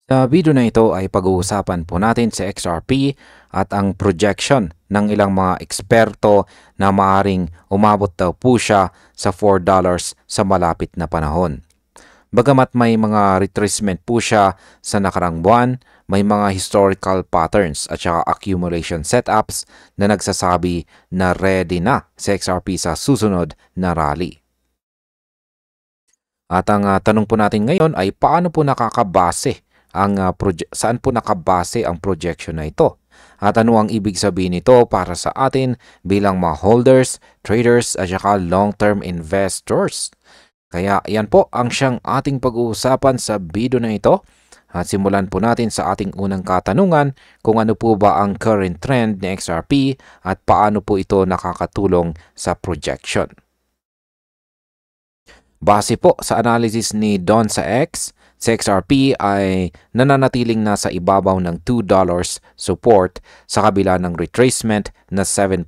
Sa video na ito ay pag-uusapan po natin si XRP at ang projection ng ilang mga eksperto na maaring umabot daw po siya sa $4 sa malapit na panahon. Bagamat may mga retracement po siya sa nakarang buwan, may mga historical patterns at saka accumulation setups na nagsasabi na ready na si XRP sa susunod na rally. At ang tanong po natin ngayon ay paano po nakakabase saan po nakabase ang projection na ito? At ano ang ibig sabihin nito para sa atin bilang mga holders, traders at saka long-term investors? Kaya yan po ang siyang ating pag-uusapan sa video na ito. At simulan po natin sa ating unang katanungan kung ano po ba ang current trend ni XRP at paano po ito nakakatulong sa projection. Base po sa analysis ni Don sa X, si XRP ay nananatiling nasa ibabaw ng $2 support sa kabila ng retracement na 7%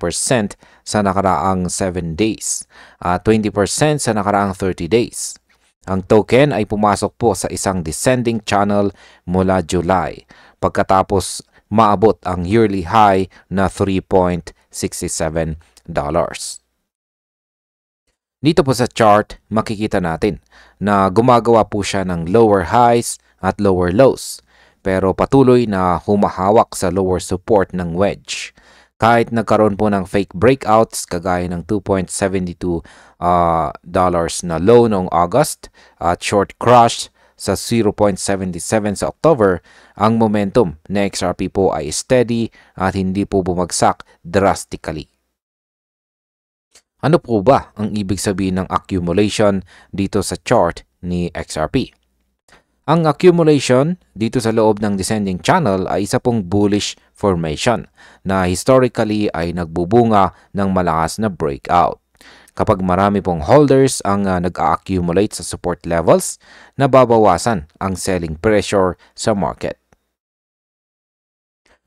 sa nakaraang 7 days at 20% sa nakaraang 30 days. Ang token ay pumasok po sa isang descending channel mula July pagkatapos maabot ang yearly high na $3.67. Dito po sa chart, makikita natin na gumagawa po siya ng lower highs at lower lows, pero patuloy na humahawak sa lower support ng wedge. Kahit nagkaroon po ng fake breakouts kagaya ng $2.72 na low noong August at short crush sa 0.77 sa October, ang momentum ng XRP po ay steady at hindi po bumagsak drastically. Ano po ba ang ibig sabihin ng accumulation dito sa chart ni XRP? Ang accumulation dito sa loob ng descending channel ay isa pong bullish formation na historically ay nagbubunga ng malakas na breakout. Kapag marami pong holders ang nag-accumulate sa support levels, nababawasan ang selling pressure sa market.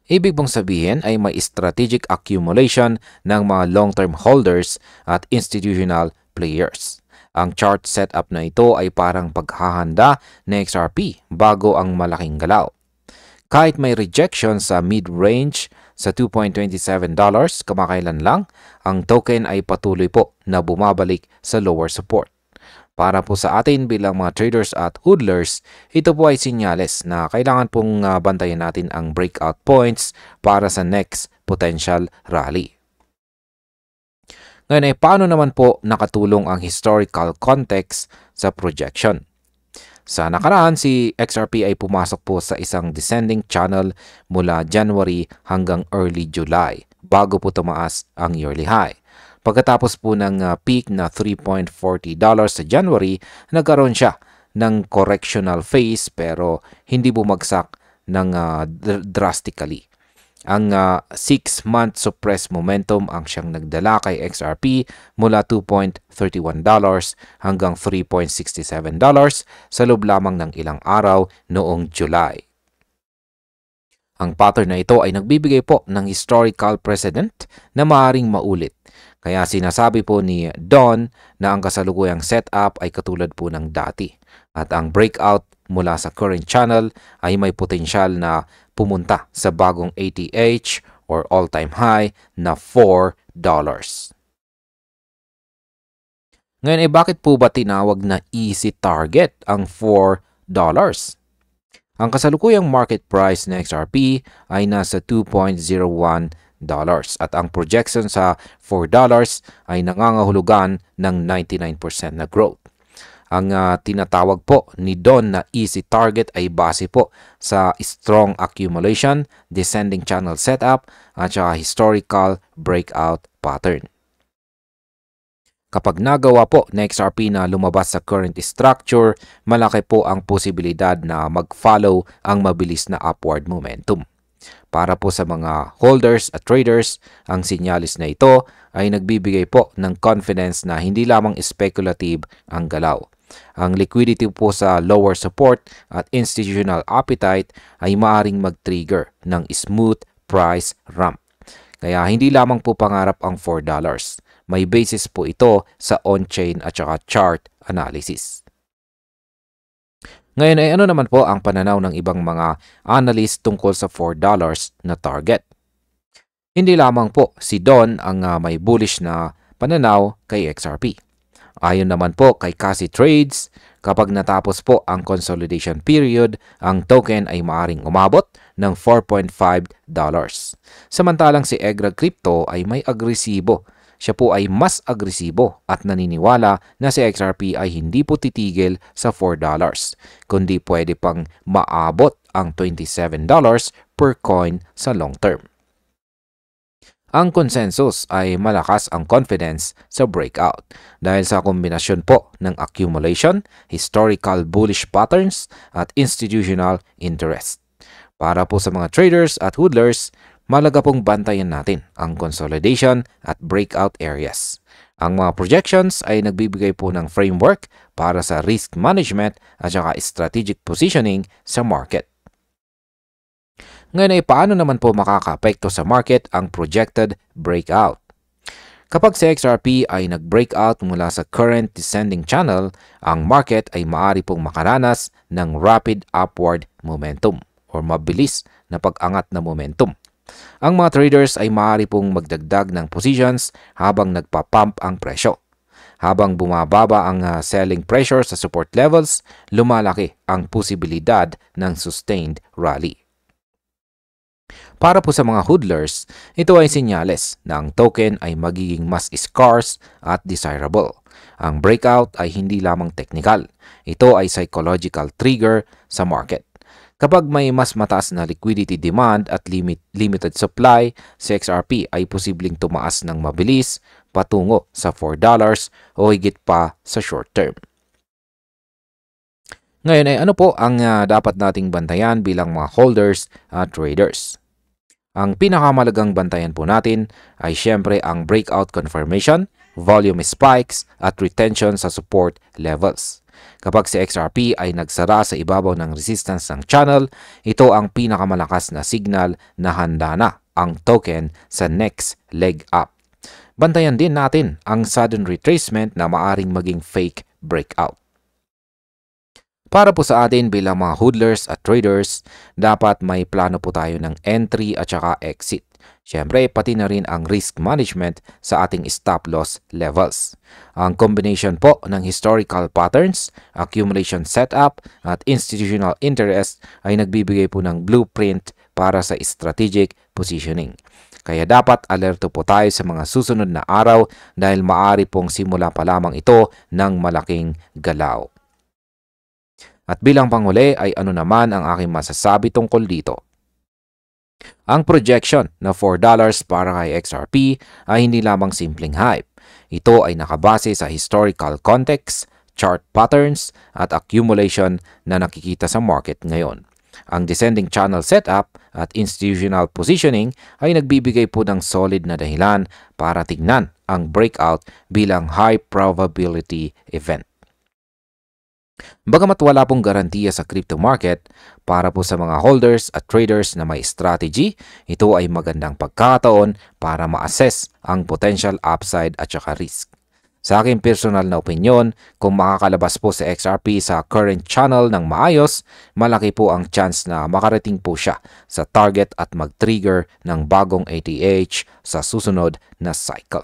Ibig pong sabihin ay may strategic accumulation ng mga long-term holders at institutional players. Ang chart setup na ito ay parang paghahanda ng XRP bago ang malaking galaw. Kahit may rejection sa mid-range sa $2.27 kamakailan lang, ang token ay patuloy po na bumabalik sa lower support. Para po sa atin bilang mga traders at hodlers, ito po ay sinyales na kailangan pong bantayan natin ang breakout points para sa next potential rally. Ngayon ay paano naman po nakatulong ang historical context sa projection? Sa nakaraan, si XRP ay pumasok po sa isang descending channel mula January hanggang early July bago po tumaas ang yearly high. Pagkatapos po ng peak na $3.40 sa January, nagkaroon siya ng correctional phase pero hindi bumagsak ng drastically. Ang 6-month suppressed momentum ang siyang nagdala kay XRP mula $2.31 hanggang $3.67 sa loob lamang ng ilang araw noong July. Ang pattern na ito ay nagbibigay po ng historical precedent na maaaring maulit. Kaya sinasabi po ni Don na ang kasalukuyang setup ay katulad po ng dati at ang breakout mula sa current channel ay may potensyal na pumunta sa bagong ATH or all-time high na $4. Ngayon ay bakit po ba tinawag na easy target ang $4? Ang kasalukuyang market price ng XRP ay nasa $2.01 at ang projection sa $4 ay nangangahulugan ng 99% na growth. Ang tinatawag po ni Don na easy target ay base po sa strong accumulation, descending channel setup at saka historical breakout pattern. Kapag nagawa po ng XRP na lumabas sa current structure, malaki po ang posibilidad na mag-follow ang mabilis na upward momentum. Para po sa mga holders at traders, ang sinyalis na ito ay nagbibigay po ng confidence na hindi lamang speculative ang galaw. Ang liquidity po sa lower support at institutional appetite ay maaaring mag-trigger ng smooth price ramp. Kaya hindi lamang po pangarap ang $4. May basis po ito sa on-chain at saka chart analysis. Ngayon ay ano naman po ang pananaw ng ibang mga analyst tungkol sa $4 na target? Hindi lamang po si Don ang may bullish na pananaw kay XRP. Ayon naman po kay Kasi Trades, kapag natapos po ang consolidation period, ang token ay maaring umabot ng $4.5. Samantalang si Egrag Crypto ay may agresibo. Siya po ay mas agresibo at naniniwala na si XRP ay hindi po titigil sa $4, kundi pwede pang maabot ang $27 per coin sa long term. Ang consensus ay malakas ang confidence sa breakout dahil sa kombinasyon po ng accumulation, historical bullish patterns at institutional interest. Para po sa mga traders at hodlers, malaga pong bantayan natin ang consolidation at breakout areas. Ang mga projections ay nagbibigay po ng framework para sa risk management at saka strategic positioning sa market. Ngayon ay paano naman po makakaapekto sa market ang projected breakout? Kapag si XRP ay nag-breakout mula sa current descending channel, ang market ay maaari pong makaranas ng rapid upward momentum or mabilis na pag-angat na momentum. Ang mga traders ay maaari pong magdagdag ng positions habang nagpa-pump ang presyo. Habang bumababa ang selling pressure sa support levels, lumalaki ang posibilidad ng sustained rally. Para po sa mga hodlers, ito ay senyales na ang token ay magiging mas scarce at desirable. Ang breakout ay hindi lamang technical. Ito ay psychological trigger sa market. Kapag may mas mataas na liquidity demand at limited supply, si XRP ay posibleng tumaas ng mabilis patungo sa $4 o higit pa sa short term. Ngayon ay ano po ang dapat nating bantayan bilang mga holders at traders? Ang pinakamalagang bantayan po natin ay siyempre ang breakout confirmation, volume spikes at retention sa support levels. Kapag si XRP ay nagsara sa ibabaw ng resistance ng channel, ito ang pinakamalakas na signal na handa na ang token sa next leg up. Bantayan din natin ang sudden retracement na maaring maging fake breakout. Para po sa atin bilang mga hodlers at traders, dapat may plano po tayo ng entry at saka exit. Siyempre, pati na rin ang risk management sa ating stop loss levels. Ang combination po ng historical patterns, accumulation setup at institutional interest ay nagbibigay po ng blueprint para sa strategic positioning. Kaya dapat alerto po tayo sa mga susunod na araw dahil maaari pong simula pa lamang ito ng malaking galaw. At bilang panghuli ay ano naman ang aking masasabi tungkol dito? Ang projection na $4 para kay XRP ay hindi lamang simpleng hype. Ito ay nakabase sa historical context, chart patterns at accumulation na nakikita sa market ngayon. Ang descending channel setup at institutional positioning ay nagbibigay po ng solid na dahilan para tingnan ang breakout bilang high probability event. Bagamat wala pong garantiya sa crypto market, para po sa mga holders at traders na may strategy, ito ay magandang pagkakataon para ma-assess ang potential upside at saka risk. Sa aking personal na opinyon, kung makakalabas po si XRP sa current channel ng maayos, malaki po ang chance na makarating po siya sa target at mag-trigger ng bagong ATH sa susunod na cycle.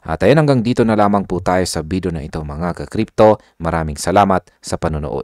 At ayun, hanggang dito na lamang po tayo sa video na ito mga ka-crypto. Maraming salamat sa panonood.